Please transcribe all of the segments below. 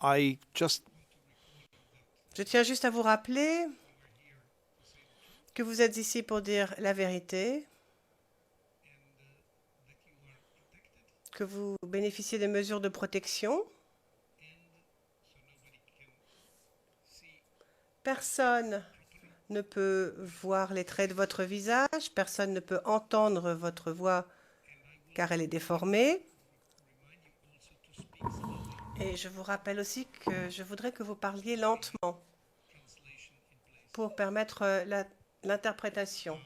I just Je tiens juste à vous rappeler que vous êtes ici pour dire la vérité, que vous bénéficiez des mesures de protection. Personne ne peut voir les traits de votre visage, personne ne peut entendre votre voix car elle est déformée. Et je vous rappelle aussi que je voudrais que vous parliez lentement pour permettre l'interprétation,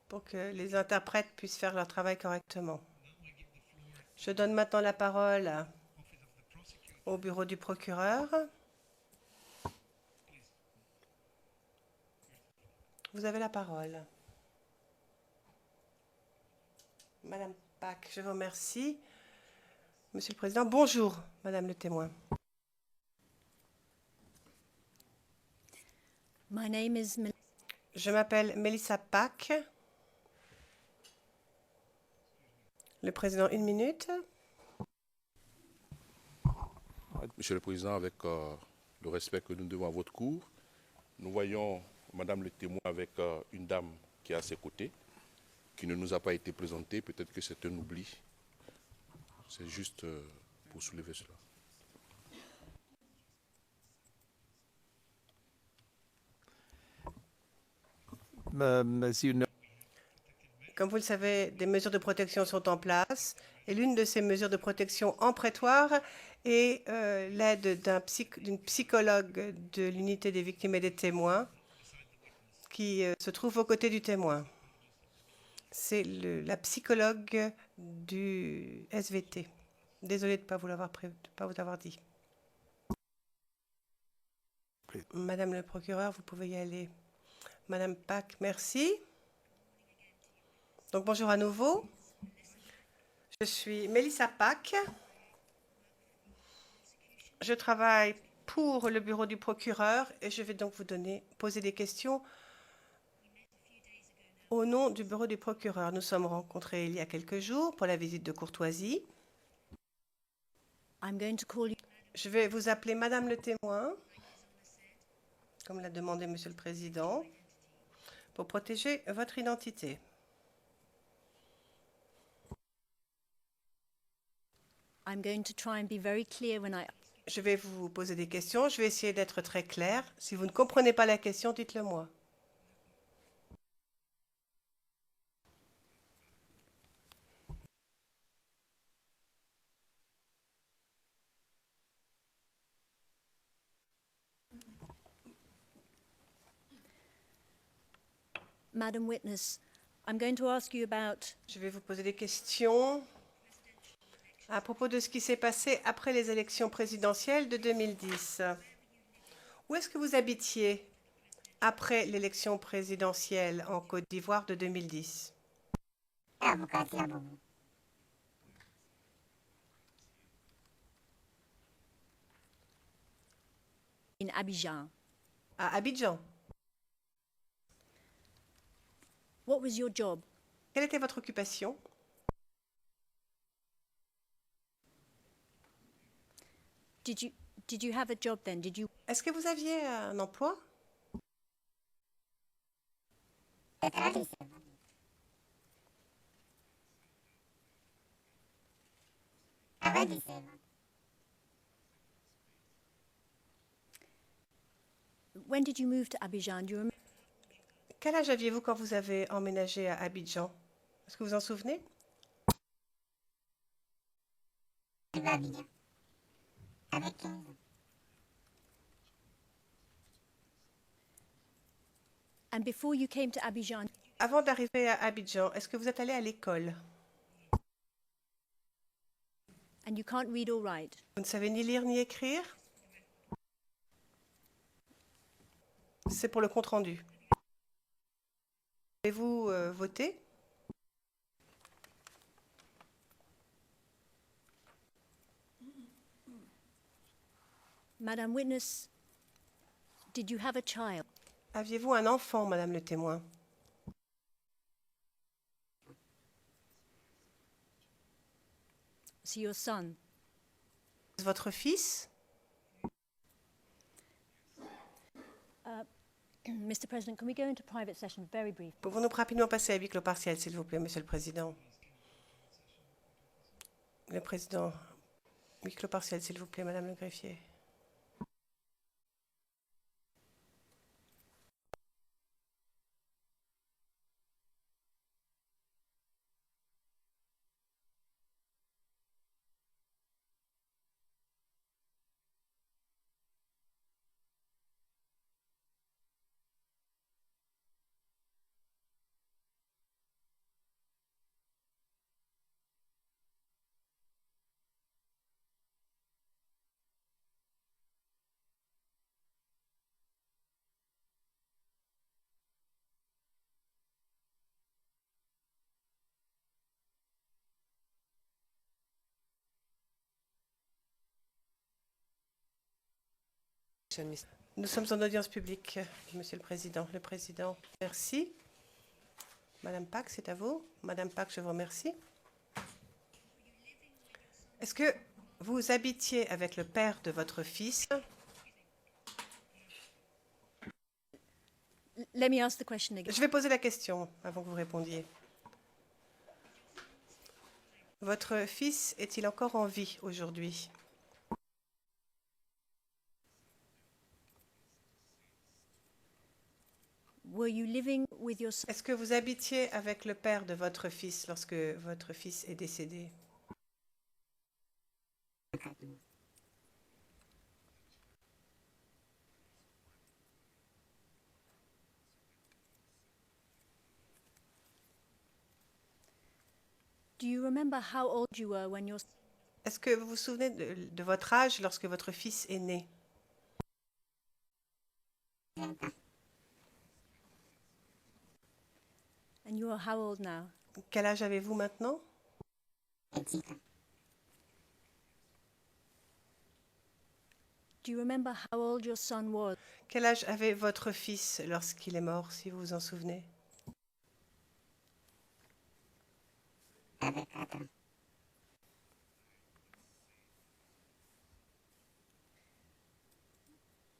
pour que les interprètes puissent faire leur travail correctement. Je donne maintenant la parole au bureau du procureur. Vous avez la parole. Madame Pack, je vous remercie. Monsieur le Président, bonjour, Madame le témoin. Je m'appelle Melissa Pack. Le Président, une minute. Monsieur le Président, avec le respect que nous devons à votre cour, nous voyons Madame le témoin avec une dame qui est à ses côtés, qui ne nous a pas été présentée. Peut-être que c'est un oubli. C'est juste pour soulever cela. Comme vous le savez, des mesures de protection sont en place et l'une de ces mesures de protection en prétoire est l'aide d'une psychologue de l'unité des victimes et des témoins qui se trouve aux côtés du témoin. C'est la psychologue du SVT. Désolée de ne pas vous avoir dit. Madame le procureur, vous pouvez y aller. Madame Pack, merci. Donc bonjour à nouveau. Je suis Melissa Pack. Je travaille pour le bureau du procureur et je vais donc vous poser des questions au nom du bureau du procureur. Nous sommes rencontrés il y a quelques jours pour la visite de courtoisie. Je vais vous appeler Madame le témoin, comme l'a demandé Monsieur le Président, pour protéger votre identité. Je vais vous poser des questions. Je vais essayer d'être très claire. Si vous ne comprenez pas la question, dites-le moi. Madam Witness, I'm going to ask you about... Je vais vous poser des questions à propos de ce qui s'est passé après les élections présidentielles de 2010. Où est-ce que vous habitiez après l'élection présidentielle en Côte d'Ivoire de 2010? in Abidjan. À Abidjan. What was your job? Quelle était votre occupation? Did you have a job then? Est-ce que vous aviez un emploi? When did you move to Abidjan? Do you remember? Quel âge aviez-vous quand vous avez emménagé à Abidjan? Est-ce que vous en souvenez? And before you came to Abidjan, Avant d'arriver à Abidjan, est-ce que vous êtes allé à l'école? and you can't read or write. Vous ne savez ni lire ni écrire? C'est pour le compte-rendu. Avez-vous voté? Madam Witness, did you have a child? Aviez-vous un enfant, Madame le témoin? see your son. Votre fils? Mr. President, can we go into private session very brief? Pouvons-nous rapidement passer à huis clos partiel, s'il vous plaît, Monsieur le Président? Le Président, huis clos partiel, s'il vous plaît, Madame le greffier. Nous sommes en audience publique, Monsieur le Président. Le Président, merci. Madame Pack, c'est à vous. Madame Pack, je vous remercie. Est-ce que vous habitiez avec le père de votre fils? Let me ask the question again. Je vais poser la question avant que vous répondiez. Votre fils est-il encore en vie aujourd'hui? Were you living with your son? Est-ce que vous habitiez avec le père de votre fils lorsque votre fils est décédé? Do you remember how old you were when your Est-ce que vous vous souvenez de votre âge lorsque votre fils est né? and you are how old now? Quel âge avez-vous maintenant? Do you remember how old your son was? Quel âge avait votre fils lorsqu'il est mort, si vous vous en souvenez?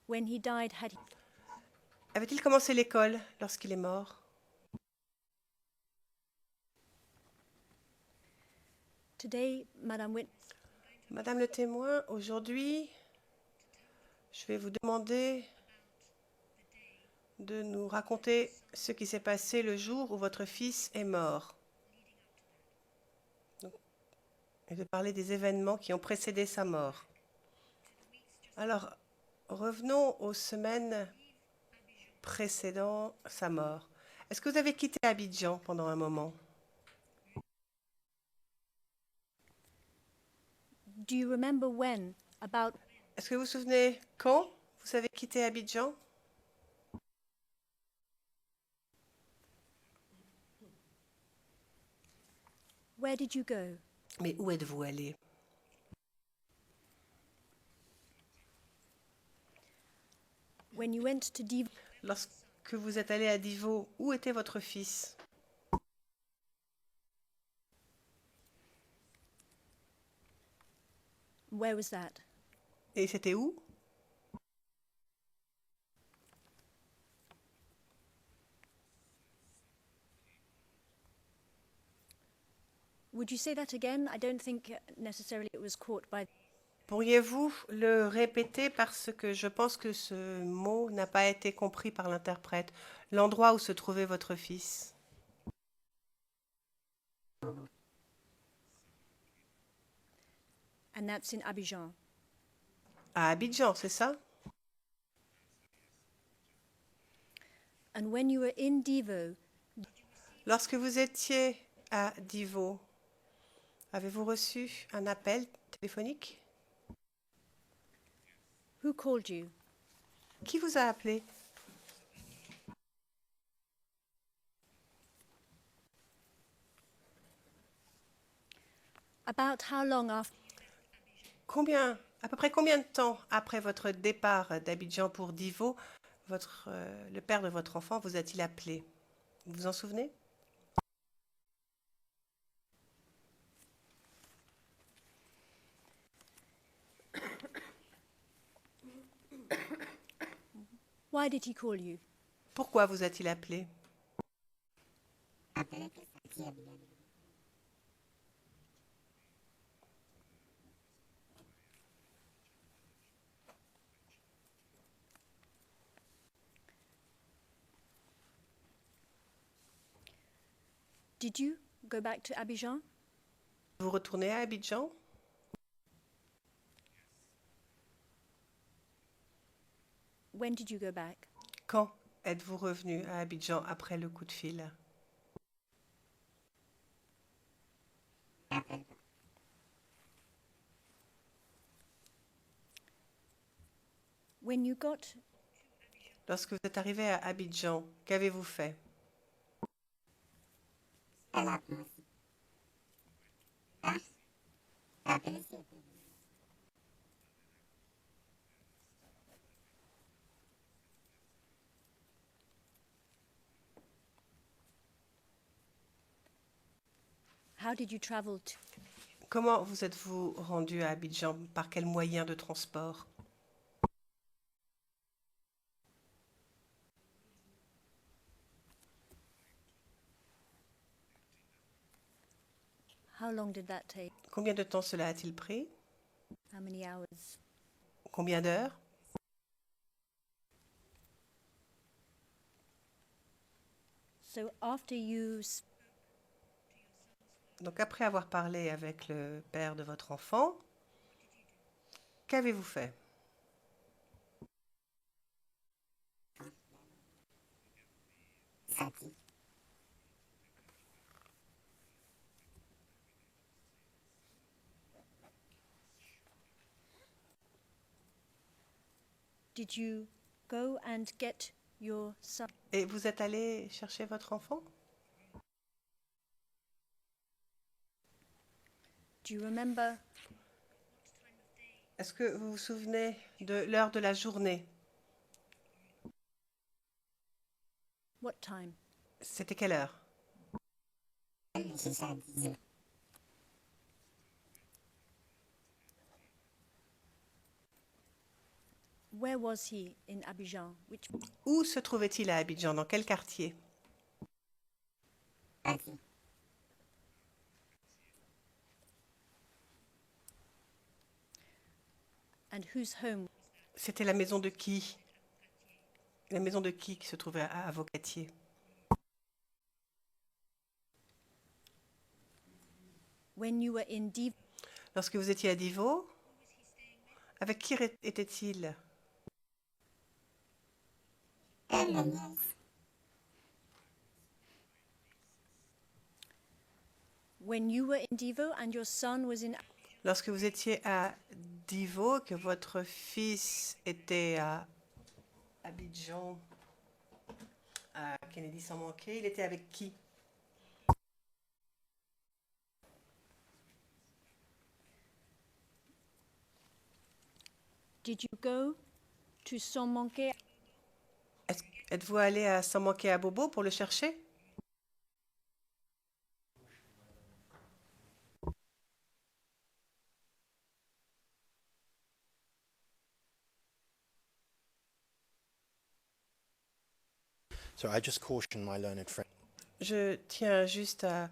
When he died, had he Avait-il commencé l'école lorsqu'il est mort? today, Madame Whit, Madame le témoin, aujourd'hui, je vais vous demander de nous raconter ce qui s'est passé le jour où votre fils est mort. Et de parler des événements qui ont précédé sa mort. Alors, revenons aux semaines précédant sa mort. Est-ce que vous avez quitté Abidjan pendant un moment? do you remember when, about Est-ce que vous vous souvenez quand vous avez quitté Abidjan? where did you go? Mais où êtes-vous allé? When you went to Div, Lorsque vous êtes allé à Divo, où était votre fils? where was that? Et c'était où? Would you say that again? I don't think necessarily it was caught by. Pourriez-vous le répéter parce que je pense que ce mot n'a pas été compris par l'interprète. L'endroit où se trouvait votre fils. And that's in Abidjan. À Abidjan, c'est ça? And when you were in Divo, Lorsque vous étiez à Divo, avez-vous reçu un appel téléphonique? who called you? Qui vous a appelé? About how long after? À peu près combien de temps après votre départ d'Abidjan pour Divo, le père de votre enfant vous a-t-il appelé? Vous vous en souvenez? Why did he call you? Pourquoi vous a-t-il appelé? Did you go back to Abidjan? Vous retournez à Abidjan? When did you go back? Quand êtes-vous revenu à Abidjan après le coup de fil? When you got Lorsque vous êtes arrivé à Abidjan, qu'avez-vous fait? how did you travel to? Comment vous êtes-vous rendu à Abidjan? Par quel moyen de transport? How long did that take? Combien de temps cela a-t-il pris? How many hours? Combien d'heures? So after you Donc après avoir parlé avec le père de votre enfant, qu'avez-vous fait? did you go and get your son? Et vous êtes allé chercher votre enfant? Do you remember Est-ce que vous vous souvenez de l'heure de la journée? what time? C'était quelle heure? Where was he in Abidjan? Which Où se trouvait-il à Abidjan? Dans quel quartier? and whose home? C'était la maison de qui? La maison de qui se trouvait à Avocatier? When you were in Div, Lorsque vous étiez à Divo, avec qui était-il? when you were in Divo and your son was in Lorsque vous étiez à Divo, que votre fils était à Abidjan, à Kennedy sans manquer, il était avec qui? did you go to Somanke? Êtes-vous allé à sans manquer à Bobo pour le chercher? So I just caution my learned friend. Je tiens juste à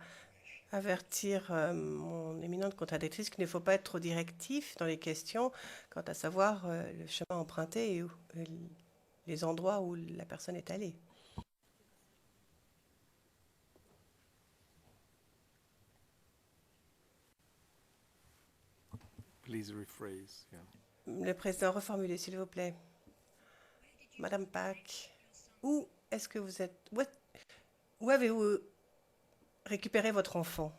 avertir mon éminente contradictrice qu'il ne faut pas être trop directif dans les questions quant à savoir le chemin emprunté et les endroits où la personne est allée. Please rephrase. Yeah. Le président, reformulez s'il vous plaît. Madame Pack, où est-ce que vous êtes? Où avez-vous récupéré votre enfant?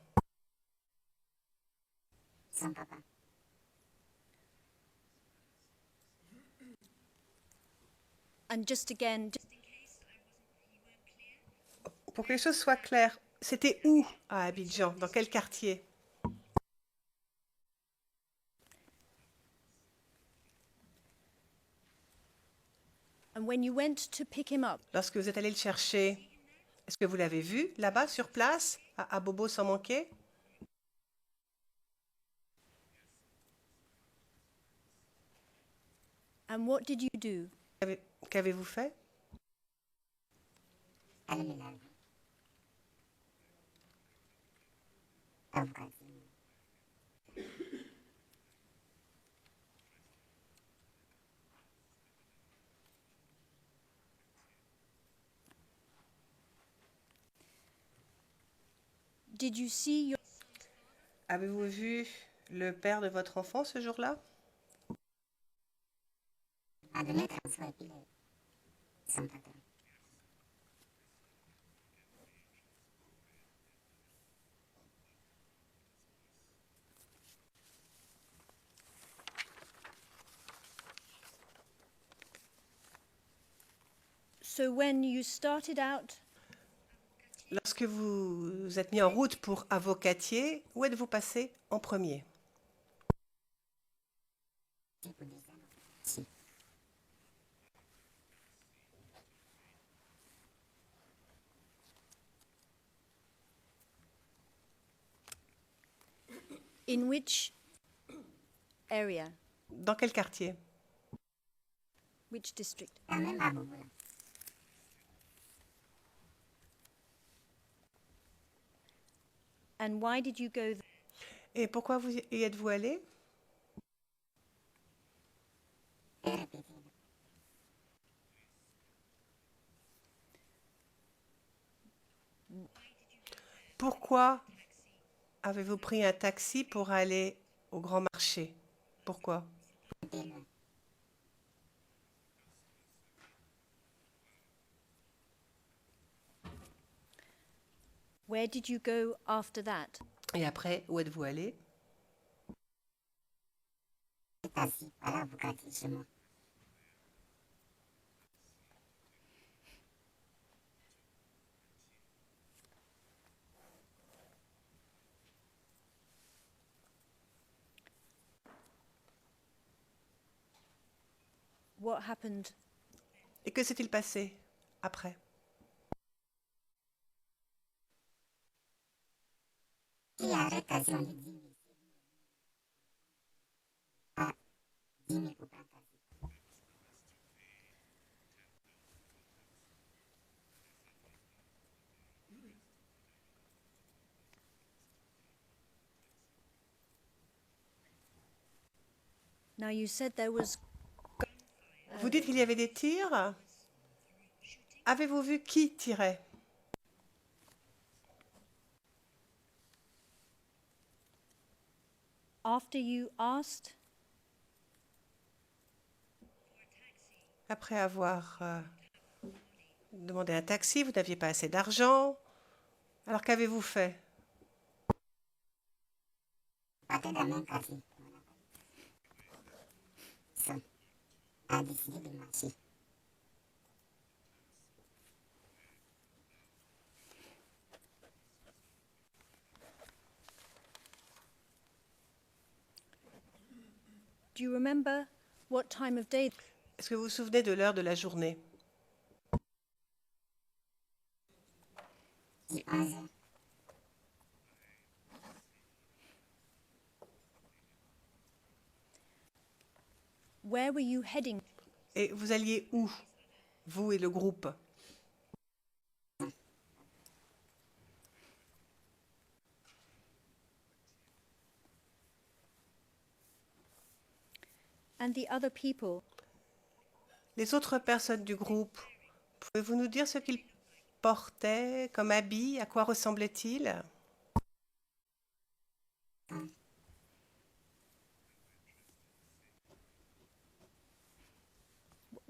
Son papa. And just again, Pour que les choses soient claires, c'était où à Abidjan? Dans quel quartier? and when you went to pick him up, Lorsque vous êtes allé le chercher, est-ce que vous l'avez vu là-bas sur place, à Bobo sans manquer? and what did you do? Qu'avez-vous fait? Did you see your... Avez-vous vu le père de votre enfant ce jour-là? So when you started out, Lorsque vous vous êtes mis en route pour Avocatier, où êtes-vous passé en premier? in which area, Dans quel quartier? which district? And why did you go there? Et pourquoi y êtes-vous allé? Pourquoi avez-vous pris un taxi pour aller au grand marché? Pourquoi? Where did you go after that? Et après, où êtes-vous allé? What happened? Et que s'est-il passé après? Now you said there was... Vous dites qu'il y avait des tirs. Avez-vous vu qui tirait? After you asked, Après avoir demandé un taxi, vous n'aviez pas assez d'argent. Alors qu'avez-vous fait? do you remember what time of day? Est-ce que vous vous souvenez de l'heure de la journée? Where were you heading? Et vous alliez où, vous et le groupe? And the other people, Les autres personnes du groupe, pouvez-vous nous dire ce qu'ils portaient comme habits? À quoi ressemblaient-ils?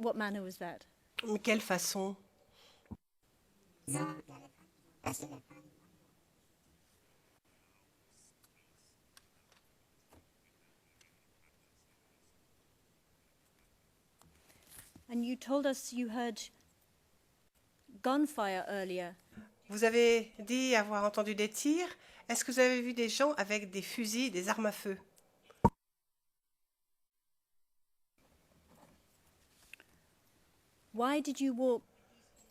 what manner was that? De quelle façon? And you told us you heard gunfire earlier. Vous avez dit avoir entendu des tirs. Est-ce que vous avez vu des gens avec des fusils, des armes à feu? Why did you walk?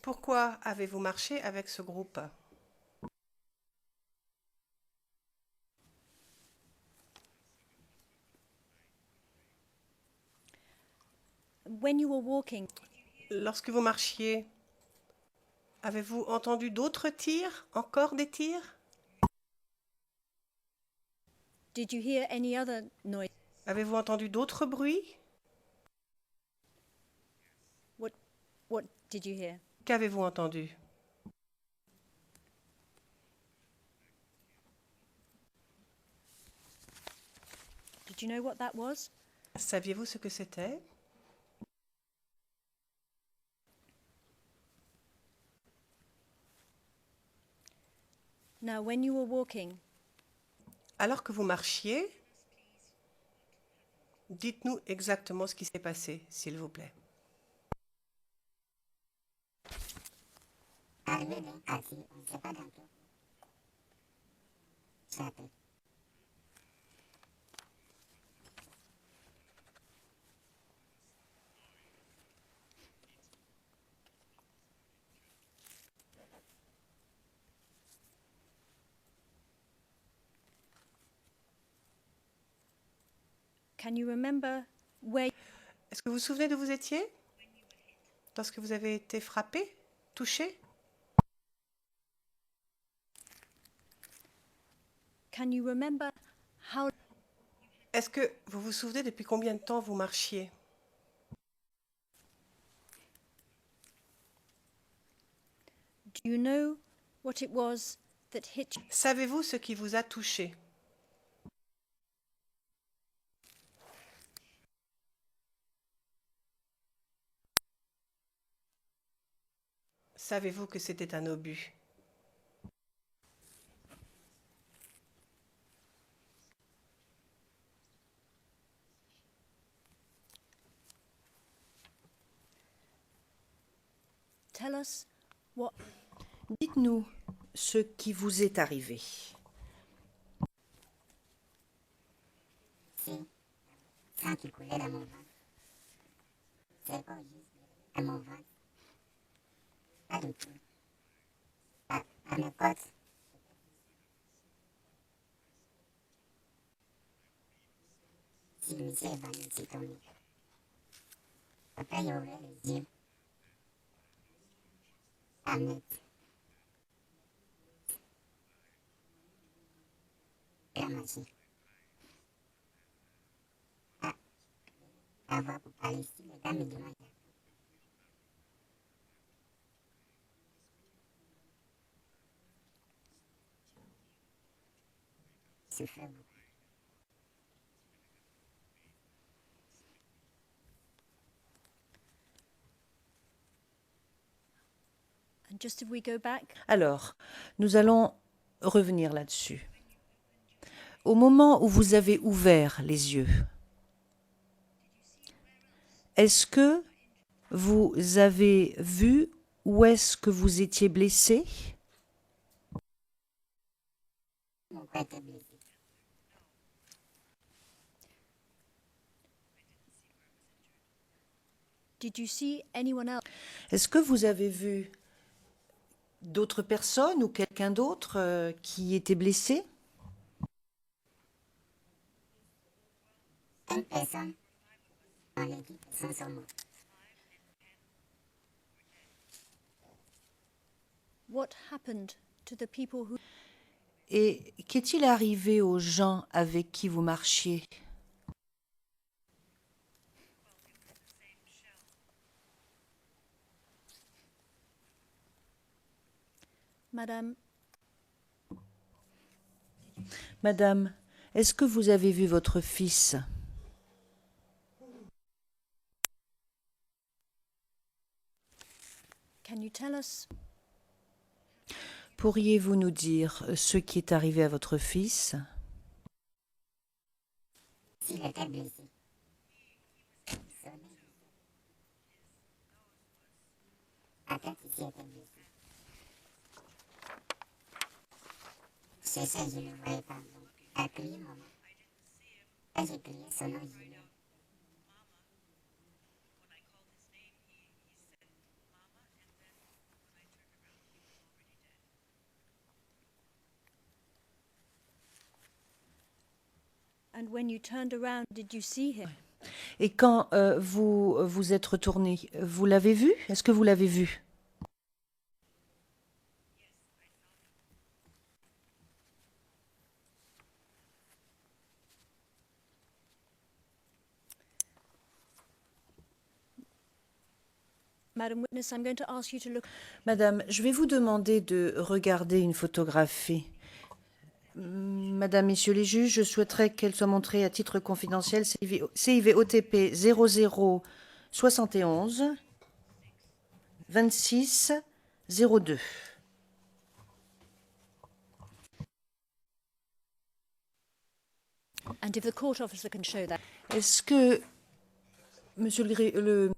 Pourquoi avez-vous marché avec ce groupe? When you were walking, Lorsque vous marchiez, avez-vous entendu d'autres tirs? Encore des tirs? Did you hear any other noise? Avez-vous entendu d'autres bruits? What did you hear? Qu'avez-vous entendu? Did you know what that was? Saviez-vous ce que c'était? Now, when you were walking, Alors que vous marchiez, dites-nous exactement ce qui s'est passé, s'il vous plaît. Arrivé d'un assis, on ne sait pas dans quel château. can you remember where? Est-ce que vous vous souvenez d'où vous étiez lorsque vous avez été frappé, touché? Can you remember how? Est-ce que vous vous souvenez depuis combien de temps vous marchiez? Do you know what it was that hit you? Savez-vous ce qui vous a touché? Savez-vous que c'était un obus? Tell us what. Dites-nous ce qui vous est arrivé. C'est sang qui coulait dans mon ventre. C'est pas juste à mon ventre. Pas du tout. À mes côtes. Si le monsieur est venu, c'est tombé. Après, il a ouvert les yeux. Ahmed. La magie. Avoir pour Palestine, les dames de Maya. Souffre beaucoup. And just if we go back, Alors, nous allons revenir là-dessus. Au moment où vous avez ouvert les yeux, est-ce que vous avez vu où est-ce que vous étiez blessé? Mon corps était blessé. did you see anyone else? Est-ce que vous avez vu d'autres personnes ou quelqu'un d'autre qui était blessé? Une personne dans l'équipe sans son mot. What happened to the people who? Et qu'est-il arrivé aux gens avec qui vous marchiez? Madame, Madame, est-ce que vous avez vu votre fils? can you tell us Pourriez-vous nous dire ce qui est arrivé à votre fils? S'il était blessé. À tête, il était blessé. C'est ça, je ne le voyais pas. Donc, elle a crié maman. Et j'ai crié son nom, Julien. and when you turned around, did you see him? Et quand vous vous êtes retourné, vous l'avez vu? Est-ce que vous l'avez vu? Madam Witness, I'm going to ask you to look. Madame, je vais vous demander de regarder une photographie. Madame, Messieurs les juges, je souhaiterais qu'elle soit montrée à titre confidentiel CIV OTP 0071 26 02. And if the court officer can show that. Est-ce que, Monsieur le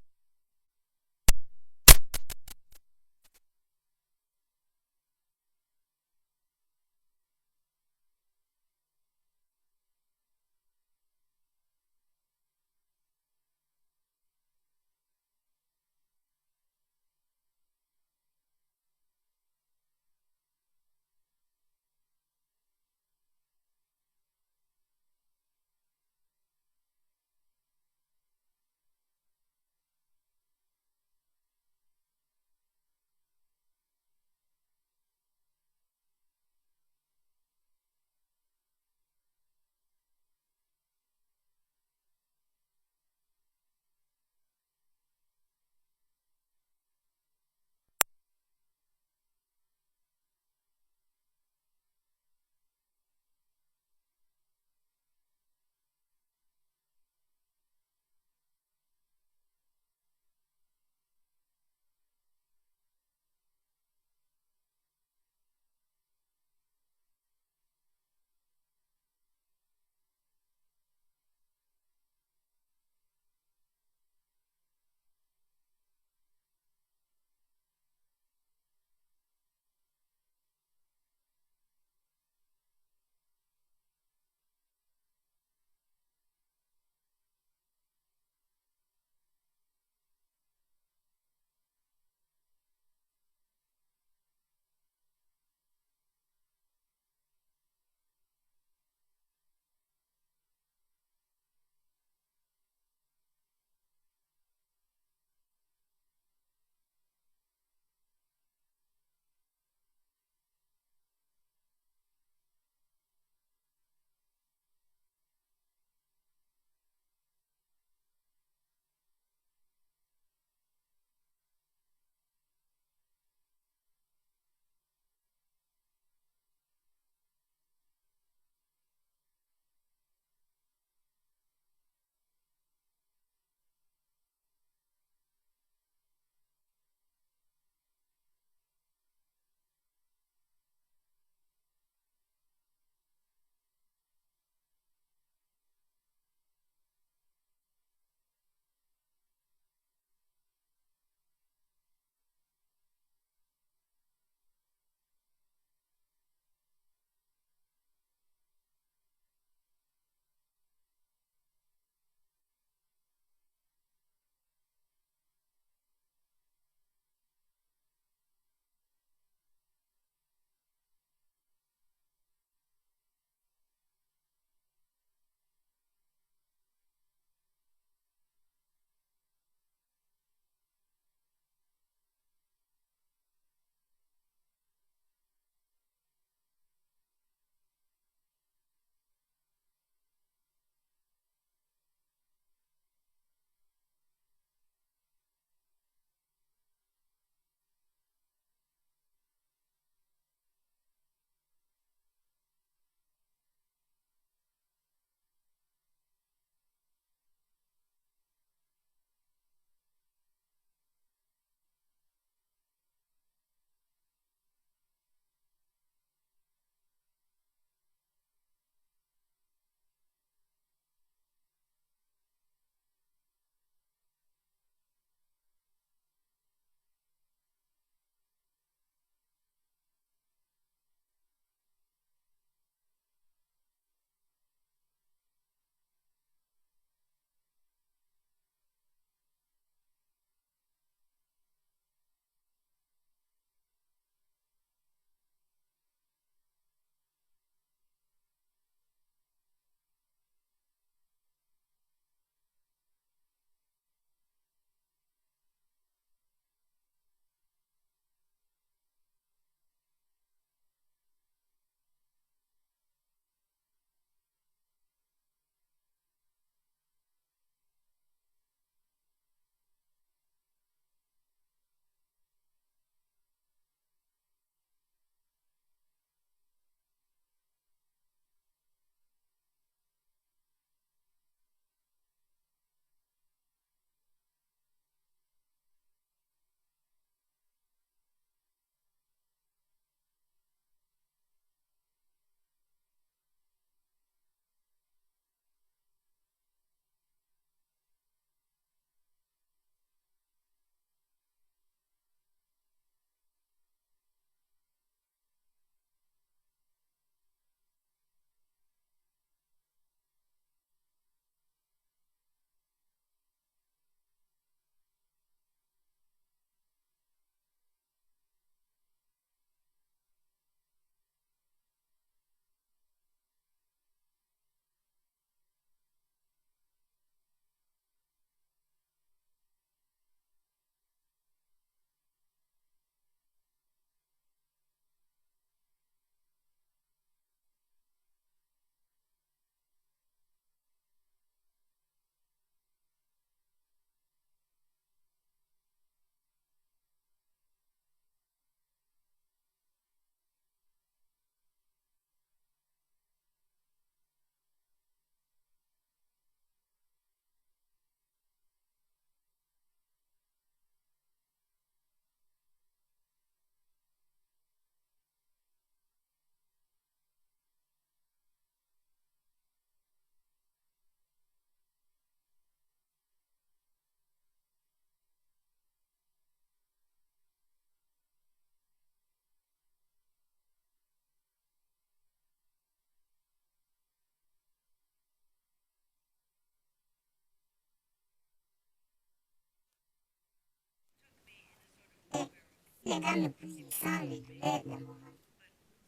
Les gars me poussent le sang, le douleur dans mon ventre.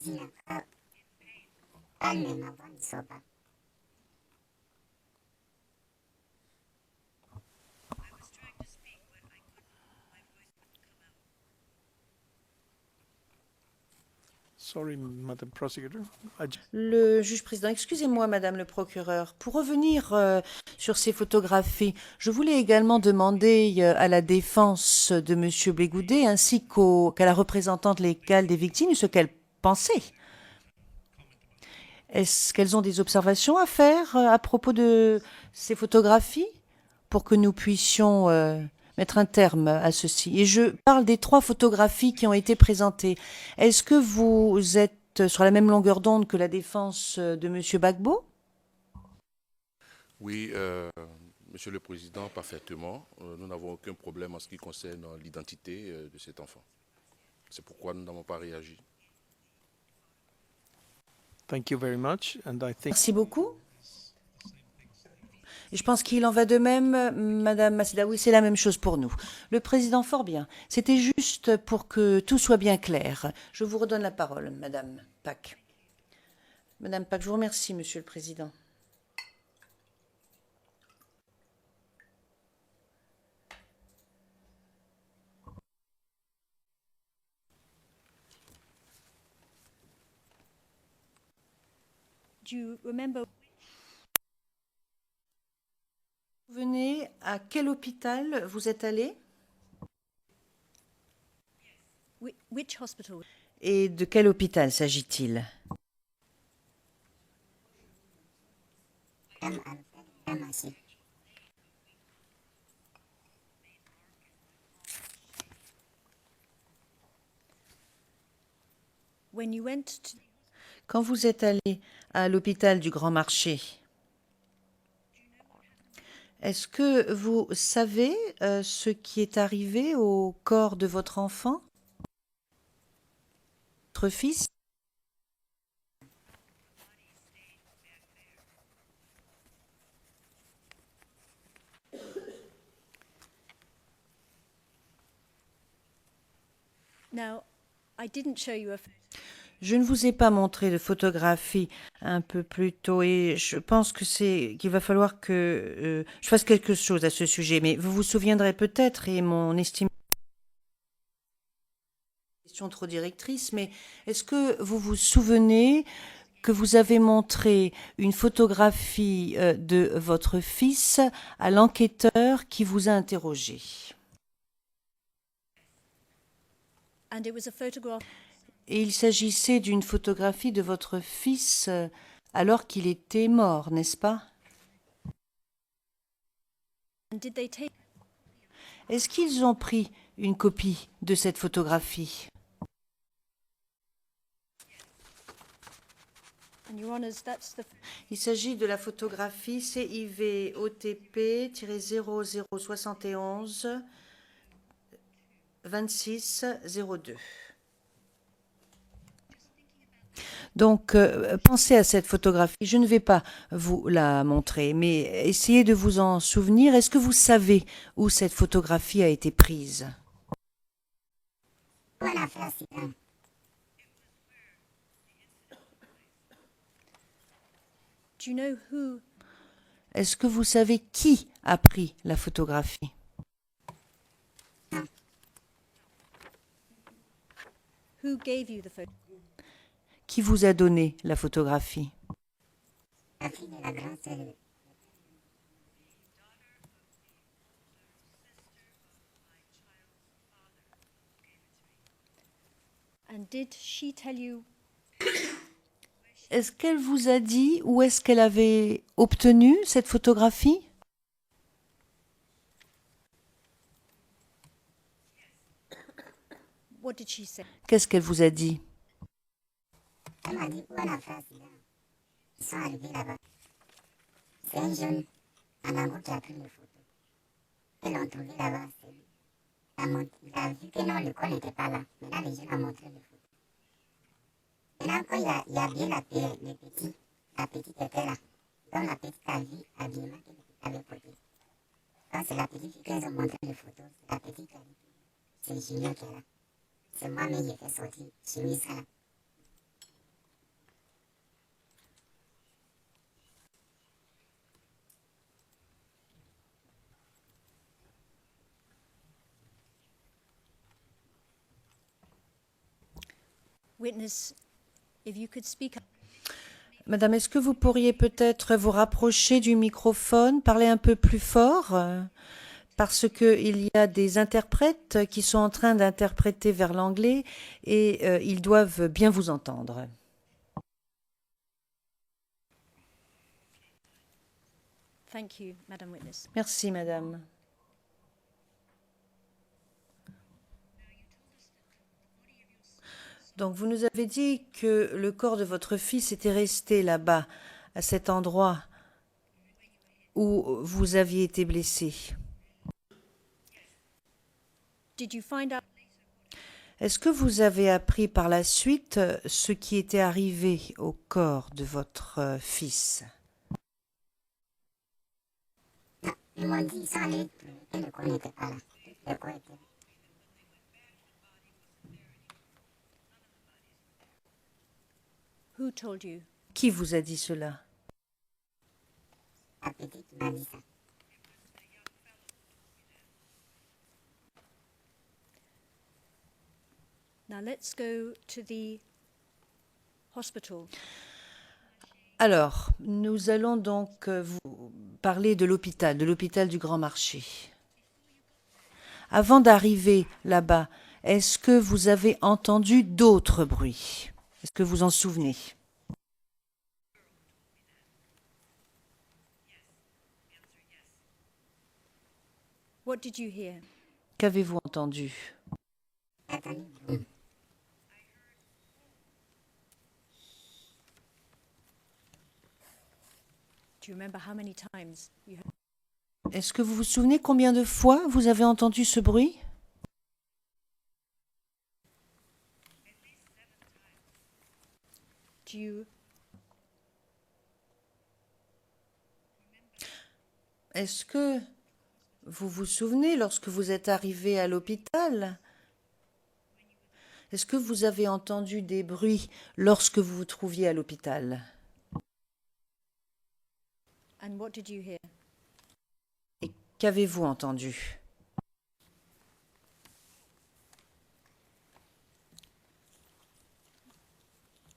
Dis encore, calme, ma voix ne sort pas. Sorry, Madam Prosecutor. Le juge président, excusez-moi, Madame le procureur, pour revenir sur ces photographies, je voulais également demander à la défense de Monsieur Blégoudet ainsi qu'à la représentante légale des victimes ce qu'elles pensaient. Est-ce qu'elles ont des observations à faire à propos de ces photographies pour que nous puissions mettre un terme à ceci? Et je parle des 3 photographies qui ont été présentées. Est-ce que vous êtes sur la même longueur d'onde que la défense de Monsieur Gbagbo? Oui, Monsieur le Président, parfaitement. Nous n'avons aucun problème en ce qui concerne l'identité de cet enfant. C'est pourquoi nous n'avons pas réagi. Thank you very much. And I think Merci beaucoup. Et je pense qu'il en va de même, Madame Massida. Oui, c'est la même chose pour nous. Le président, fort bien. C'était juste pour que tout soit bien clair. Je vous redonne la parole, Madame Pack. Madame Pack, je vous remercie, Monsieur le Président. Do you remember Vous venez à quel hôpital vous êtes allé which hospital? et de quel hôpital s'agit-il? When you went to, Quand vous êtes allé à l'hôpital du Grand Marché, est-ce que vous savez ce qui est arrivé au corps de votre enfant, votre fils? now, I didn't show you a Je ne vous ai pas montré de photographie un peu plus tôt et je pense que qu'il va falloir que je fasse quelque chose à ce sujet. Mais vous vous souviendrez peut-être, et mon estimation question trop directrice, mais est-ce que vous vous souvenez que vous avez montré une photographie de votre fils à l'enquêteur qui vous a interrogé? and it was a photograph Et il s'agissait d'une photographie de votre fils alors qu'il était mort, n'est-ce pas? and did they take Est-ce qu'ils ont pris une copie de cette photographie? and your honors that's the Il s'agit de la photographie CIV-OTP-0071 2602. Donc, pensez à cette photographie. Je ne vais pas vous la montrer, mais essayez de vous en souvenir. Est-ce que vous savez où cette photographie a été prise? Bonne affaire, Sylvain. do you know who Est-ce que vous savez qui a pris la photographie? gave you the photo? Qui vous a donné la photographie? La fille de la grande sœur. And did she tell you Est-ce qu'elle vous a dit où est-ce qu'elle avait obtenu cette photographie? what did she say? Qu'est-ce qu'elle vous a dit? Elle m'a dit, bonne affaire, Sylvain. Ils sont arrivés là-bas. C'est un jeune en Angola qui a pris les photos. Ils l'ont trouvé là-bas. Il a vu que non, le corps n'était pas là. Maintenant, les jeunes ont montré les photos. Maintenant, quand il a bien les petits, la petite était là. Donc, la petite a vu l'habillement que le petit avait porté. Quand c'est la petite fille qu'ils ont montré les photos, c'est la petite qui a dit, c'est Julien qui est là. c'est moi-même qui ai fait sortir chemise là. Witness, if you could speak up. Madame, est-ce que vous pourriez peut-être vous rapprocher du microphone, parler un peu plus fort, parce qu'il y a des interprètes qui sont en train d'interpréter vers l'anglais et ils doivent bien vous entendre. Thank you, Madam Witness. Merci, madame. Donc, vous nous avez dit que le corps de votre fils était resté là-bas, à cet endroit où vous aviez été blessé. Did you find out? Est-ce que vous avez appris par la suite ce qui était arrivé au corps de votre fils? Ils m'ont dit, ils sont allés, et le corps n'était pas là. Le corps était là. Who told you? Qui vous a dit cela? La petite qui m'a dit ça. Now let's go to the hospital. Alors, nous allons donc vous parler de l'hôpital du Grand Marché. Avant d'arriver là-bas, est-ce que vous avez entendu d'autres bruits? Est-ce que vous en souvenez? What did you hear? Qu'avez-vous entendu? Attendez, boum. Do you remember how many times you heard? Est-ce que vous vous souvenez combien de fois vous avez entendu ce bruit? Do you Est-ce que vous vous souvenez lorsque vous êtes arrivé à l'hôpital? Est-ce que vous avez entendu des bruits lorsque vous vous trouviez à l'hôpital? and what did you hear? Et qu'avez-vous entendu?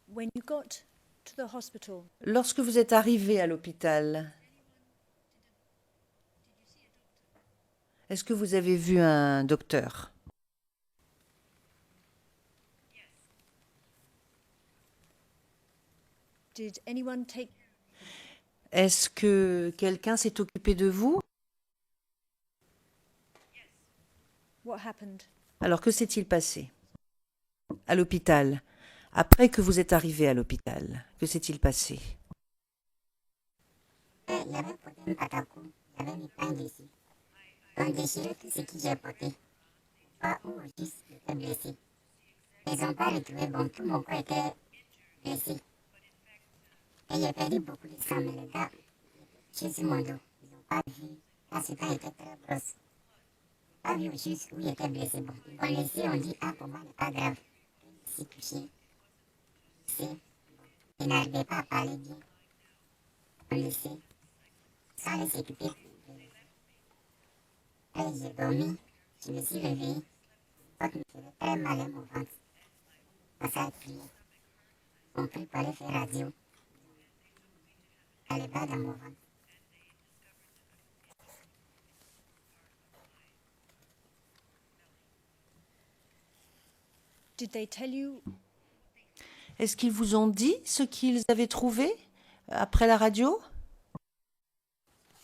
When you got to the hospital, Lorsque vous êtes arrivé à l'hôpital, est-ce que vous avez vu un docteur? did anyone take? Est-ce que quelqu'un s'est occupé de vous? What happened? Alors que s'est-il passé à l'hôpital? Après que vous êtes arrivé à l'hôpital, que s'est-il passé? Il y avait porté un patacou, il y avait mis plein dessus. Ils ont déchiré tout ce que j'ai porté. Pas où juste j'étais blessé. Ils n'ont pas retrouvé bon, tout mon corps était blessé. Et j'ai perdu beaucoup de sang, mais les gars, juste sur mon dos. Ils n'ont pas vu. La secrète était très grosse. Pas vu juste où il était blessé. Bon, ils m'ont laissé, on dit, ah, pour moi, n'est pas grave. Je suis touché. Il n'arrivait pas à parler bien. On le sait. Ça allait s'occuper. Et j'ai dormi. Je me suis réveillé. Ça me faisait très mal à mon ventre. Ça a crié. On prie pour aller faire radio. Elle est bas dans mon ventre. Did they tell you? Est-ce qu'ils vous ont dit ce qu'ils avaient trouvé après la radio?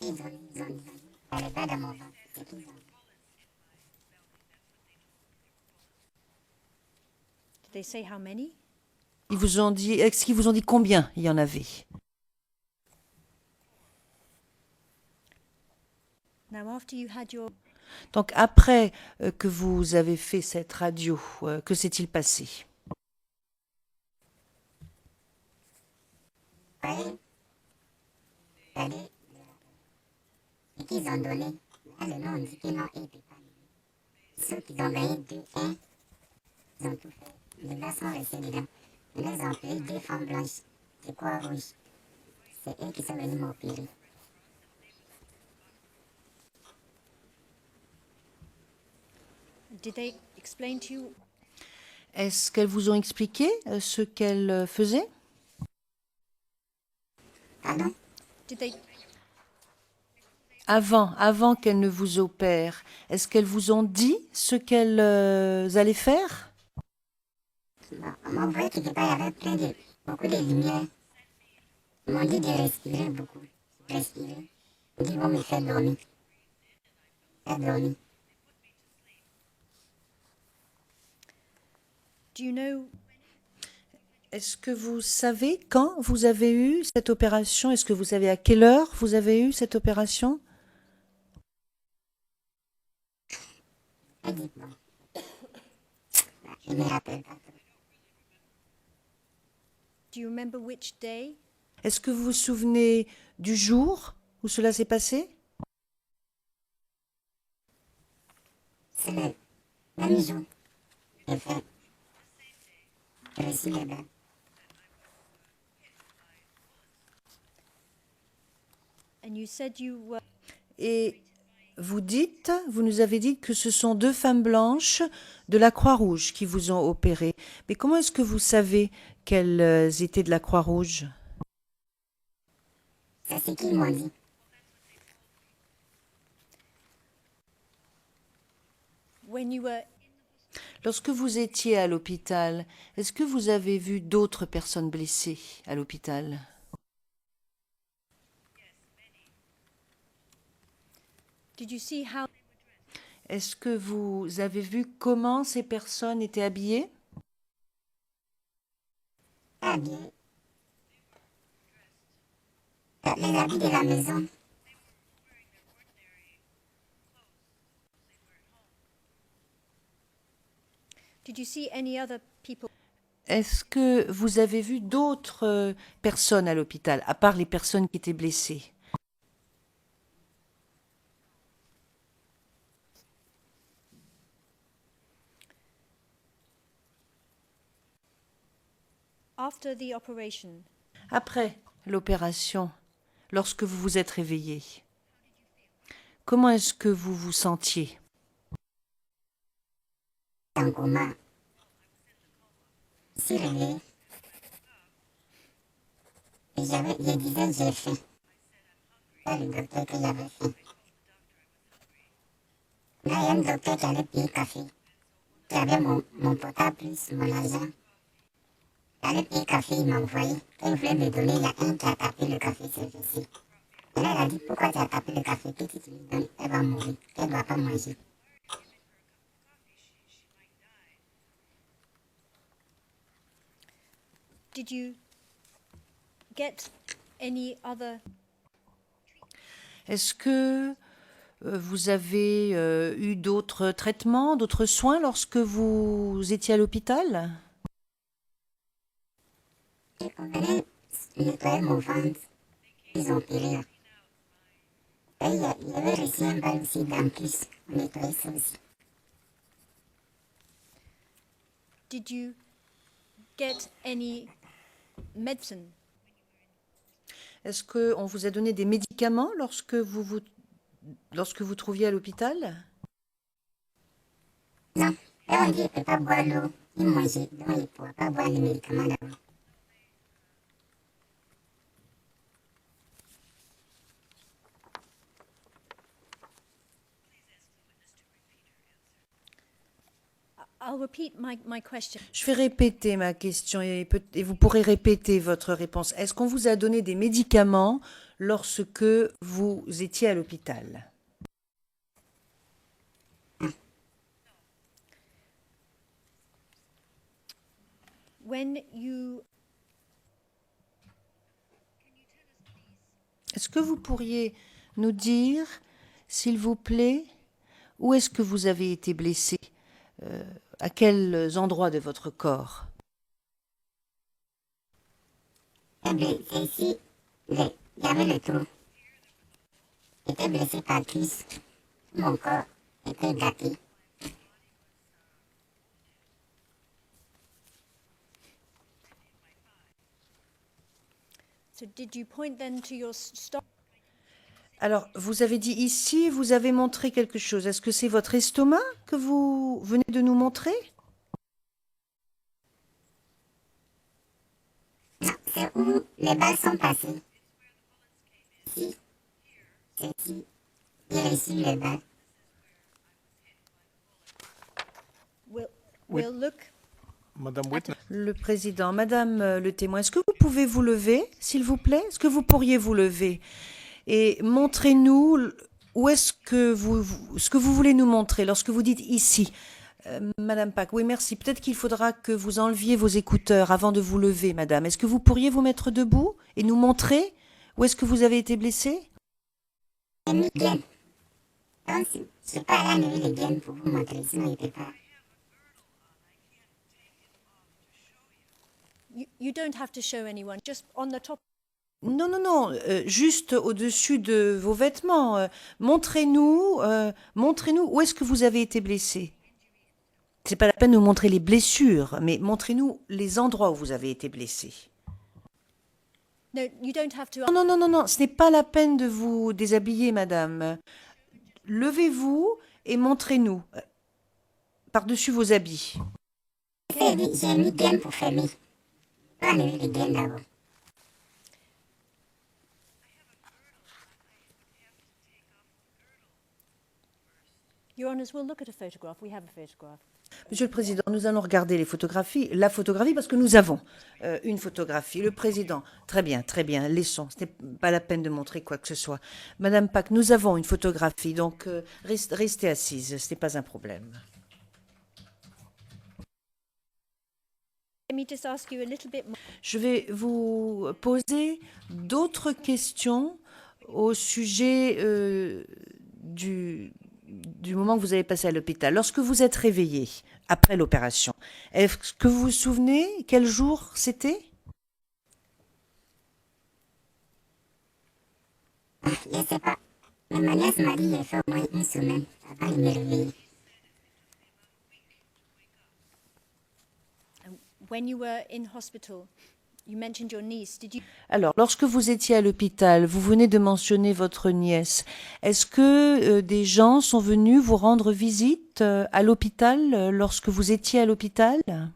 Ils ont dit. Elle est bas dans mon ventre. C'est qu'ils ont dit. Did they say how many? Ils vous ont dit, est-ce qu'ils vous ont dit combien il y en avait? Now, after you had your, Donc après que vous avez fait cette radio, que s'est-il passé? Voyez, regardez, ce qu'ils ont donné, là, le nom, on dit que non, il n'était pas. Ceux qui ont gagné 2-1, Ils ont tout fait. Les gars sont restés dedans. Ils les ont appelés 2 femmes blanches de Croix-Rouge. C'est eux qui sont venus m'opérer. Did they explain to you? Est-ce qu'elles vous ont expliqué ce qu'elles faisaient? Pardon? Did they? Avant qu'elles ne vous opèrent, est-ce qu'elles vous ont dit ce qu'elles allaient faire? Bon, on m'a envoyé quelque part, il y avait beaucoup de lumière. Ils m'ont dit de respirer beaucoup. Respirer. Ils disent, vont me faire dormir. Faire dormir. Do you know? Est-ce que vous savez quand vous avez eu cette opération? Est-ce que vous savez à quelle heure vous avez eu cette opération? Dites-moi. Je ne me rappelle pas. Do you remember which day? Est-ce que vous vous souvenez du jour où cela s'est passé? C'est le même jour. J'ai fait. J'ai reçu les balles. And you said you were. Et vous nous avez dit que ce sont 2 femmes blanches de la Croix-Rouge qui vous ont opéré. Mais comment est-ce que vous savez qu'elles étaient de la Croix-Rouge? C'est ce qu'ils m'ont dit. When you were. Lorsque vous étiez à l'hôpital, est-ce que vous avez vu d'autres personnes blessées à l'hôpital? Did you see how? Est-ce que vous avez vu comment ces personnes étaient habillées? Habillés. Les habits de la maison. Did you see any other people? Est-ce que vous avez vu d'autres personnes à l'hôpital, à part les personnes qui étaient blessées? After the operation, Après l'opération, lorsque vous vous êtes réveillé, comment est-ce que vous vous sentiez? En coma. Je suis réveillée. Et je disais, j'ai faim. C'est le docteur que j'avais faim. Là, il y a un docteur qui allait payer café. Qui avait mon portable plus mon argent. Il allait payer café, il m'a envoyé. Quand il voulait me donner, il y a un qui a tapé le café sur le fessier. Et là, il a dit, pourquoi tu as tapé le café? Que si tu lui donnes, elle va mourir. Elle ne doit pas manger. did you get any other? Est-ce que vous avez eu d'autres traitements, d'autres soins lorsque vous étiez à l'hôpital? Et on venait nettoyer mon ventre. Ils ont opéré là. Et il y avait reçu un bal aussi d'en plus. On nettoyait ça aussi. Did you get any medicine? Est-ce qu'on vous a donné des médicaments lorsque vous trouviez à l'hôpital? Non. Et on dit qu'il ne peut pas boire l'eau ni manger. Donc il ne pourra pas boire les médicaments là-bas. I'll repeat my question. Je vais répéter ma question et vous pourrez répéter votre réponse. Est-ce qu'on vous a donné des médicaments lorsque vous étiez à l'hôpital? When you Est-ce que vous pourriez nous dire, s'il vous plaît, où est-ce que vous avez été blessé? À quels endroits de votre corps? C'est ici. Il y avait le trou. J'étais blessé par la cuisse. Mon corps était gâté. So did you point then to your stomach? Alors, vous avez dit ici, vous avez montré quelque chose. Est-ce que c'est votre estomac que vous venez de nous montrer? Non, c'est où les balles sont passées. Ici. C'est ici. J'ai reçu les balles. We'll look. Madam Witness, Le président, Madame le témoin, est-ce que vous pouvez vous lever, s'il vous plaît? Est-ce que vous pourriez vous lever et montrez-nous où est-ce que ce que vous voulez nous montrer lorsque vous dites ici? Madame Pack, oui, merci. Peut-être qu'il faudra que vous enleviez vos écouteurs avant de vous lever, Madame. Est-ce que vous pourriez vous mettre debout et nous montrer où est-ce que vous avez été blessée? J'ai mis gaine. Donc, je ne suis pas allée enlever les gaines pour vous montrer, sinon il ne peut pas. You don't have to show anyone. Just on the top. Non, non, non, juste au-dessus de vos vêtements. Montrez-nous où est-ce que vous avez été blessée. C'est pas la peine de nous montrer les blessures, mais montrez-nous les endroits où vous avez été blessée. No, you don't have to. Non, non, non, non, non, ce n'est pas la peine de vous déshabiller, madame. Levez-vous et montrez-nous par-dessus vos habits. J'ai mis gaine pour fermer. Pas enlever les gaines d'abord. Your Honours, we'll look at a photograph. We have a photograph. Monsieur le Président, nous allons regarder les photographies, la photographie, parce que nous avons une photographie. Le Président, très bien, laissons. Ce n'est pas la peine de montrer quoi que ce soit. Madame Pack, nous avons une photographie, donc restez assise, ce n'est pas un problème. Let me just ask you a little bit more. Je vais vous poser d'autres questions au sujet du moment que vous avez passé à l'hôpital. Lorsque vous êtes réveillé après l'opération, est-ce que vous vous souvenez quel jour c'était? Je ne sais pas. Mais ma nièce m'a dit qu'il fait au moins une semaine avant de me réveiller. When you were in hospital, you mentioned your niece. Did you? Alors, lorsque vous étiez à l'hôpital, vous venez de mentionner votre nièce. Est-ce que des gens sont venus vous rendre visite à l'hôpital lorsque vous étiez à l'hôpital? Le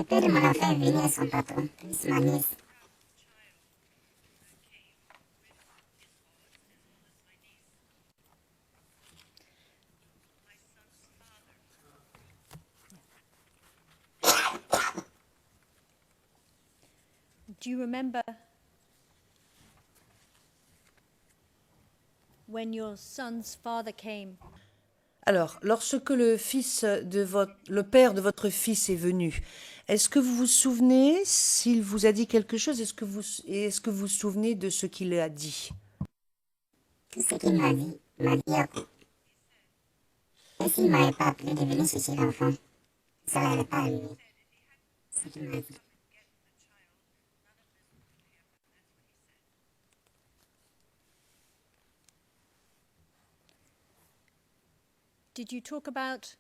père de mon enfant est venu à son patron, plus ma nièce. Do you remember when your son's father came? Alors, lorsque le père de votre fils est venu, est-ce que vous vous souvenez s'il vous a dit quelque chose? Est-ce que vous vous souvenez de ce qu'il a dit? Tout ce qu'il m'a dit et s'il ne m'avait pas appelé de venir chercher l'enfant, ça n'allait pas arriver. C'est ce qu'il m'a dit. Did you talk about?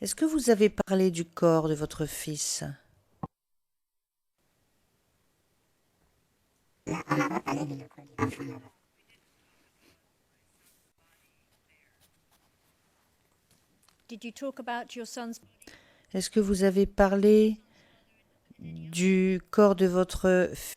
Est-ce que vous avez parlé du corps de votre fils? Là, on n'a pas parlé de le corps de l'enfant là-bas. Did you talk about your son's? Est-ce que vous avez parlé du corps de votre fils?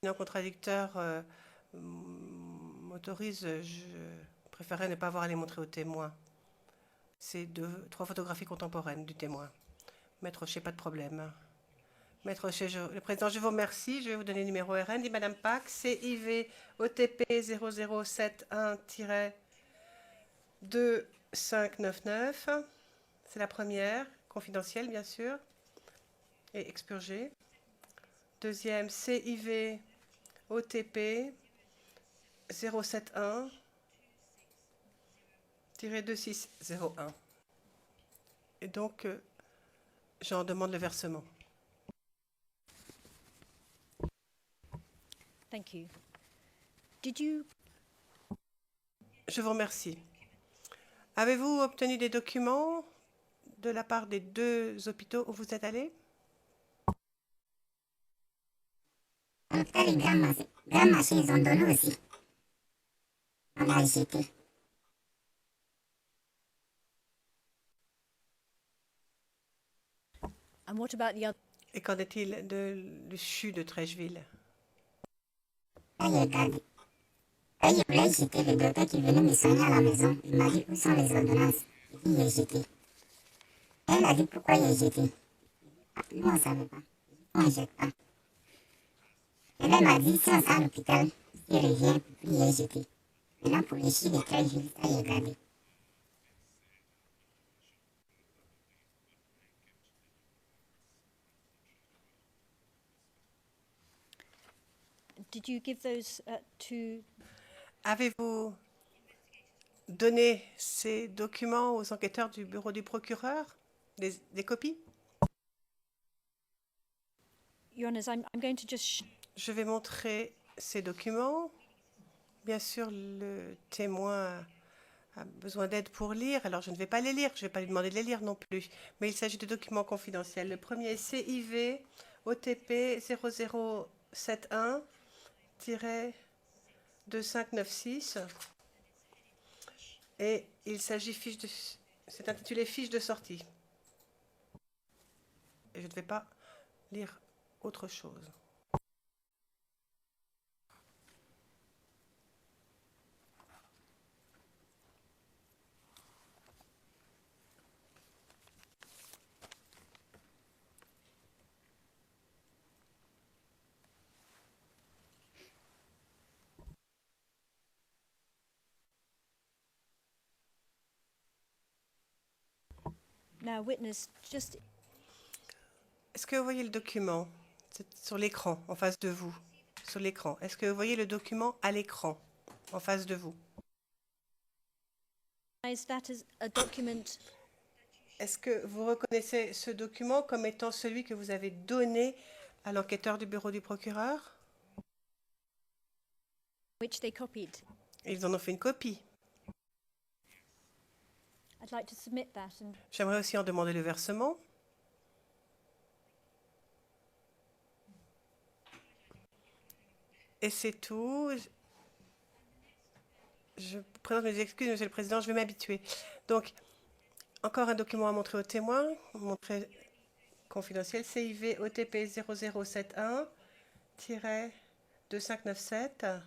Non contradicteur m'autorise, je préférerais ne pas avoir à les montrer aux témoins. C'est 3 photographies contemporaines du témoin. Maître Rocher, pas de problème. Maître Rocher, le président, je vous remercie. Je vais vous donner le numéro RN. Dit Madame Pack, CIV OTP 0071-2599. C'est la première, confidentielle bien sûr, et expurgée. Deuxième, CIV OTP 071-2601. Et donc, j'en demande le versement. Thank you. Did you Je vous remercie. Avez-vous obtenu des documents de la part des deux hôpitaux où vous êtes allés? À l'hôpital et Grand Marché, ils ont donné aussi. On a jeté. and what about the other? Et qu'en est-il du CHU de Trècheville? Là, il regardé. Là, il voulait jeter le docteur qui venait me soigner à la maison. Il m'a dit où sont les ordonnances. Il a jeté. Elle a dit pourquoi il a jeté. Nous, on ne savait pas. On ne jette pas. Et là, elle m'a dit si on sort à l'hôpital, il revient, puis il a jeté. Maintenant, pour les chiens de Trècheville, ça, il a gardé. Did you give those to? Avez-vous donné ces documents aux enquêteurs du bureau du procureur? Des copies? Your Honours, I'm going to just. Je vais montrer ces documents. Bien sûr, le témoin a besoin d'aide pour lire, alors je ne vais pas les lire. Je ne vais pas lui demander de les lire non plus. Mais il s'agit de documents confidentiels. Le premier est CIV OTP 0071-2596. Et il s'agit c'est intitulé fiche de sortie. Et je ne vais pas lire autre chose. Now, witness, just Est-ce que vous voyez le document? C'est sur l'écran, en face de vous. Sur l'écran. Est-ce que vous voyez le document à l'écran, en face de vous? is that as a document Est-ce que vous reconnaissez ce document comme étant celui que vous avez donné à l'enquêteur du bureau du procureur? which they copied? Ils en ont fait une copie. I'd like to submit that, and J'aimerais aussi en demander le versement. Et c'est tout. Je présente mes excuses, Monsieur le Président, je vais m'habituer. Donc, encore un document à montrer aux témoins, montrer confidentiel, CIV OTP 0071-2597.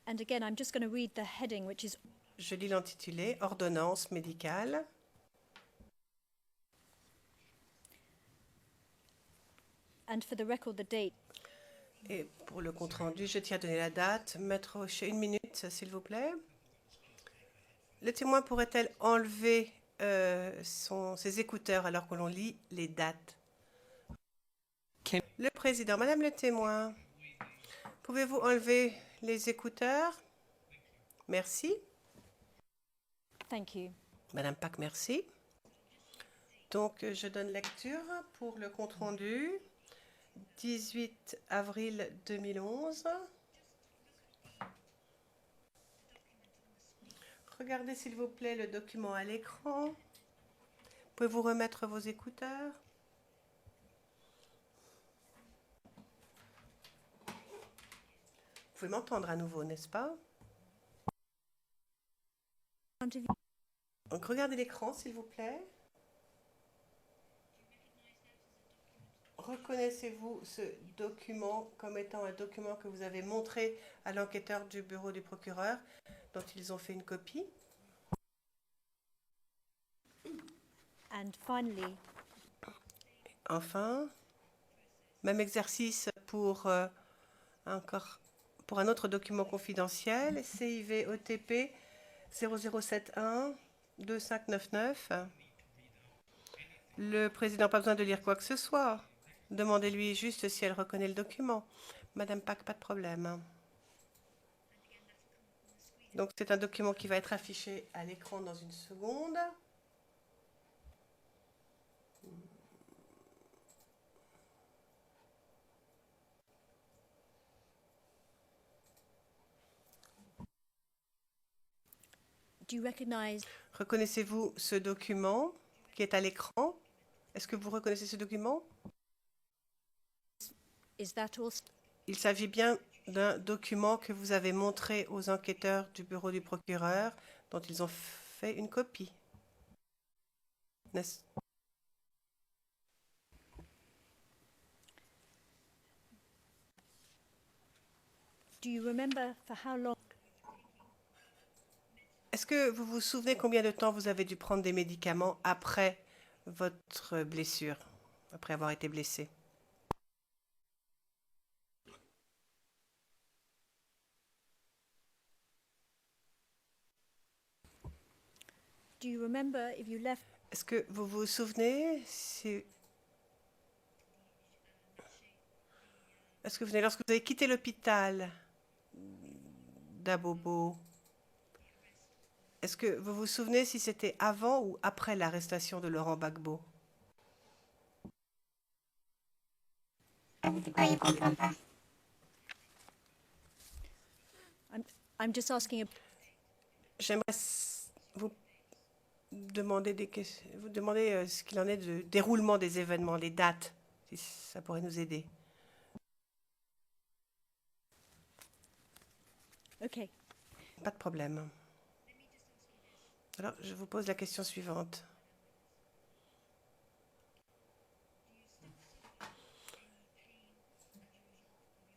and again, I'm just going to read the heading, which is Je lis l'intitulé, ordonnance médicale. and for the record, the date. Et pour le compte-rendu, je tiens à donner la date. Maître Rocher, 1 minute, s'il vous plaît. Le témoin pourrait-elle enlever ses écouteurs alors que l'on lit les dates? Le Président, Madame le témoin, pouvez-vous enlever les écouteurs? Merci. Thank you. Madame Pack, merci. Donc, je donne lecture pour le compte-rendu. 18 avril 2011. Regardez s'il vous plaît le document à l'écran. Pouvez-vous remettre vos écouteurs? Vous pouvez m'entendre à nouveau, n'est-ce pas? Front of you. Donc regardez l'écran s'il vous plaît. Reconnaissez-vous ce document comme étant un document que vous avez montré à l'enquêteur du bureau du procureur dont ils ont fait une copie? And finally, Enfin, même exercice pour pour un autre document confidentiel, CIV OTP 0071 2599. Le président n'a pas besoin de lire quoi que ce soit. Demandez-lui juste si elle reconnaît le document. Madame Pack, pas de problème. Donc c'est un document qui va être affiché à l'écran dans une seconde. Do you recognize? Reconnaissez-vous ce document qui est à l'écran? Est-ce que vous reconnaissez ce document? Is that also? Il s'agit bien d'un document que vous avez montré aux enquêteurs du bureau du procureur dont ils ont fait une copie. N'est-ce- Do you remember for how long? Est-ce que vous vous souvenez combien de temps vous avez dû prendre des médicaments après votre blessure, après avoir été blessé? Do you remember if you left? Est-ce que vous vous souvenez si... Est-ce que vous venez, lorsque vous avez quitté l'hôpital d'Abobo, est-ce que vous vous souvenez si c'était avant ou après l'arrestation de Laurent Gbagbo? Vous dites quoi, je ne comprends pas. I'm just asking. J'aimerais vous demander vous demander ce qu'il en est du déroulement des événements, les dates, si ça pourrait nous aider. Okay. Pas de problème. Alors, je vous pose la question suivante.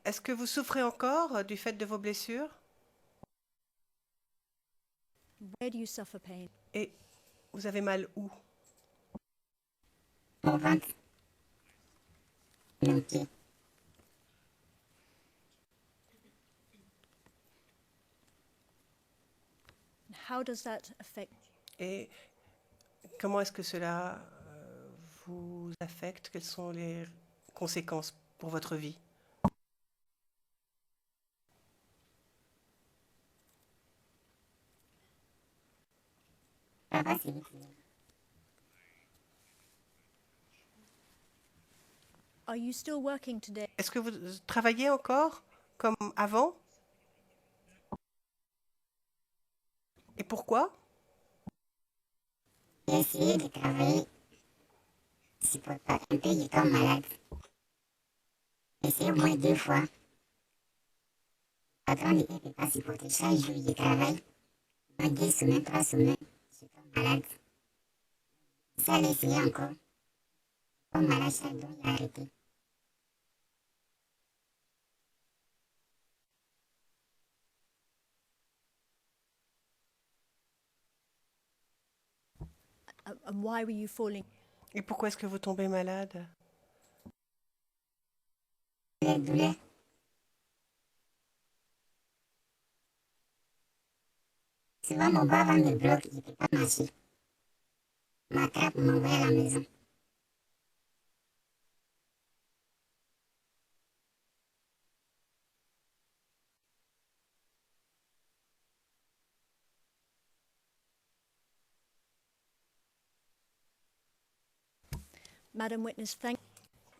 Est-ce que vous souffrez encore du fait de vos blessures? Where do you suffer pain? Et vous avez mal où? Mon ventre. Mon pied. How does that affect? Et comment est-ce que cela vous affecte? Quelles sont les conséquences pour votre vie? Papa, c'est vous. Are you still working today? Est-ce que vous travaillez encore comme avant? Et pourquoi? J'ai essayé de travailler. Je supporte pas. Un peu, je tombe malade. J'ai essayé au moins 2 fois. Le patron ne peut pas supporter. Chaque jour, je travaille. Moins 2 semaines, 3 semaines. Je tombe malade. Ça, j'ai essayé encore. Je tombe malade chaque jour, j'ai arrêté. And why were you falling? Et pourquoi est-ce que vous tombez malade? Les douleurs. Souvent, mon bras me bloque, je ne peux pas marcher. M'attrape, m'envoie à la maison. Madam Witness, thank.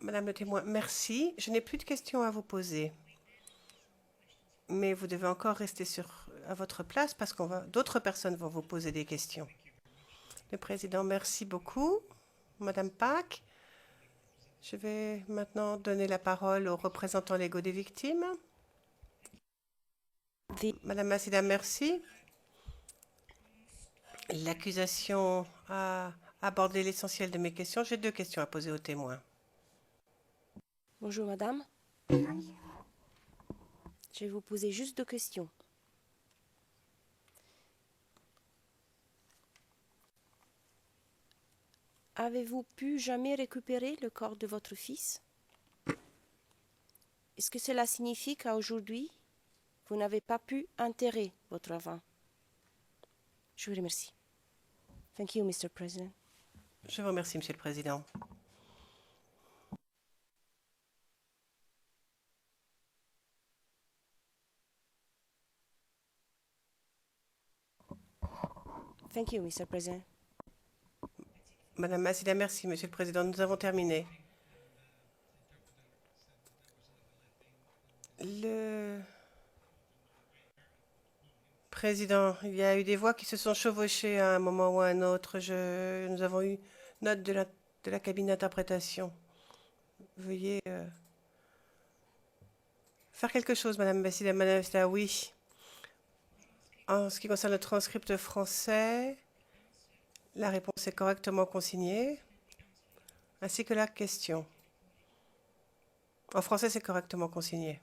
Madame le témoin, merci. Je n'ai plus de questions à vous poser. Mais vous devez encore rester à votre place parce d'autres personnes vont vous poser des questions. Le président, merci beaucoup. Madame Pack, je vais maintenant donner la parole aux représentants légaux des victimes. Madame Massida, merci. L'accusation a abordé l'essentiel de mes questions. J'ai 2 questions à poser aux témoins. Bonjour madame. Je vais vous poser juste 2 questions. avez-vous pu jamais récupérer le corps de votre fils? Est-ce que cela signifie qu'à aujourd'hui, vous n'avez pas pu enterrer votre enfant? Je vous remercie. Thank you, Mr. President. Je vous remercie, Monsieur le Président. Thank you, Mr. President. Madame Massida, merci, Monsieur le Président. Nous avons terminé. Le Président, il y a eu des voix qui se sont chevauchées à un moment ou à un autre. Nous avons eu note de la cabine d'interprétation. Veuillez faire quelque chose, Madame Massida. Madame Massida, oui. En ce qui concerne le transcript français, la réponse est correctement consignée, ainsi que la question. En français, c'est correctement consigné.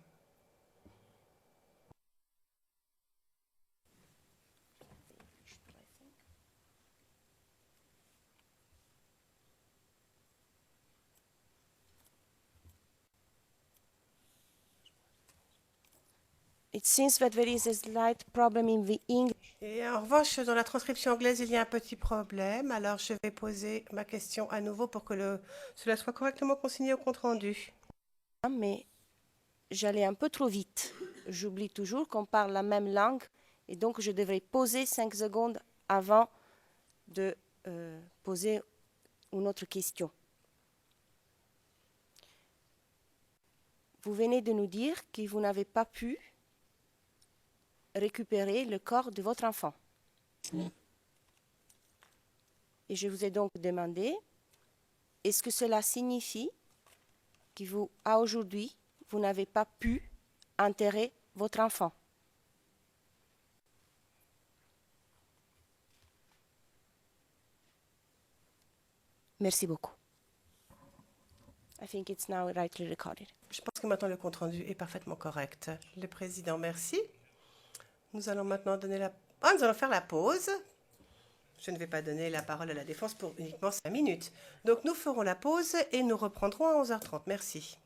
It seems that there is a slight problem in the English. Et en revanche, dans la transcription anglaise, il y a un petit problème. Alors, je vais poser ma question à nouveau pour que cela soit correctement consigné au compte-rendu. Mais j'allais un peu trop vite. J'oublie toujours qu'on parle la même langue et donc je devrais poser 5 secondes avant de poser une autre question. Vous venez de nous dire que vous n'avez pas pu récupérer le corps de votre enfant. Et je vous ai donc demandé, est-ce que cela signifie que à aujourd'hui, vous n'avez pas pu enterrer votre enfant? Merci beaucoup. I think it's now rightly recorded. Je pense que maintenant le compte-rendu est parfaitement correct. Le Président, merci. Nous allons maintenant nous allons faire la pause. Je ne vais pas donner la parole à la défense pour uniquement 5 minutes. Donc nous ferons la pause et nous reprendrons à 11h30. Merci.